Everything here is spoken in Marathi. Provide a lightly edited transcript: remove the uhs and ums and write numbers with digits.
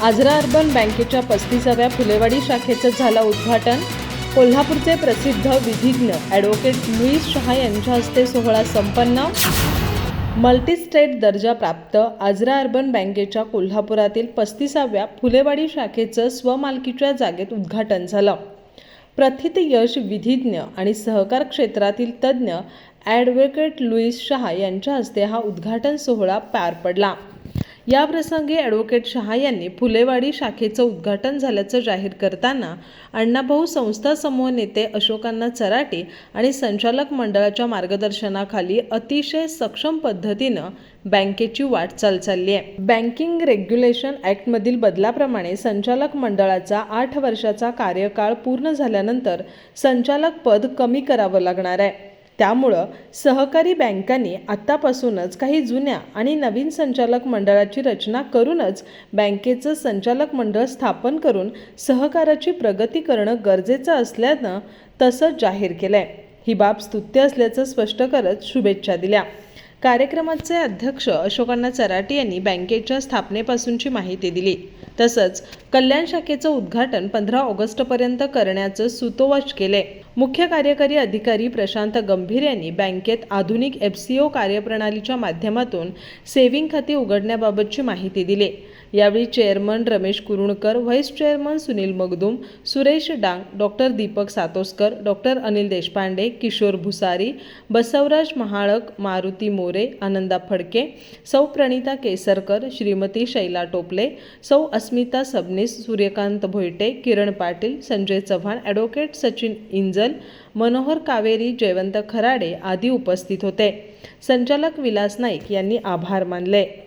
आजरा अर्बन बँकेच्या 35व्या फुलेवाडी शाखेचं झालं उद्घाटन। कोल्हापूरचे प्रसिद्ध विधिज्ञ ॲडव्होकेट लुईस शहा यांच्या हस्ते सोहळा संपन्न। मल्टीस्टेट दर्जा प्राप्त आजरा अर्बन बँकेच्या कोल्हापुरातील 35व्या फुलेवाडी शाखेचं स्वमालकीच्या जागेत उद्घाटन झालं। प्रथित यश विधिज्ञ आणि सहकार क्षेत्रातील तज्ज्ञ ॲडव्होकेट लुईस शहा यांच्या हस्ते हा उद्घाटन सोहळा पार पडला। या प्रसंगी ॲडव्होकेट शहा यांनी फुलेवाडी शाखेचं उद्घाटन झाल्याचं जाहीर करताना अण्णाभाऊ संस्था समूह नेते अशोकांना चराटे आणि संचालक मंडळाच्या मार्गदर्शनाखाली अतिशय सक्षम पद्धतीनं बँकेची वाटचाल चालली आहे। बँकिंग रेग्युलेशन ॲक्टमधील बदलाप्रमाणे संचालक मंडळाचा 8 वर्षाचा कार्यकाळ पूर्ण झाल्यानंतर संचालक पद कमी करावं लागणार आहे। त्यामुळं सहकारी बँकांनी आत्तापासूनच काही जुन्या आणि नवीन संचालक मंडळाची रचना करूनच बँकेचं संचालक मंडळ स्थापन करून सहकाराची प्रगती करणं गरजेचं असल्यानं तसं जाहीर केलंय। ही बाब स्तुत्य असल्याचं स्पष्ट करत शुभेच्छा दिल्या। कार्यक्रमाचे अध्यक्ष अशोकांना चराटे यांनी बँकेच्या स्थापनेपासूनची माहिती दिली। तसंच कल्याण शाखेचं उद्घाटन 15 ऑगस्टपर्यंत करण्याचं सुतोवाच केले। मुख्य कार्यकारी अधिकारी प्रशांत गंभीर यांनी बँकेत आधुनिक FCO कार्यप्रणालीच्या माध्यमातून सेव्हिंग खाते उघडण्याबाबतची माहिती दिली। यावेळी chairman Ramesh Kurunkar, vice chairman Sunil Magdum, Suresh Dang, doctor Deepak Satoskar, doctor Anil Deshpande, Kishor Bhusari, Basavraj Mahalak, Maruti More, Ananda Phadke, Sau Pranita Kesarkar, Shrimati Shaila Topale, Sau Asmita Sabnis, Suryakant Bhoite, Kiran Patil, Sanjay Chavan, advocate Sachin Injal, Manohar Kaveri, Jaywant Kharade आदी उपस्थित होते। संचालक विलास नाईक यांनी आभार मानले।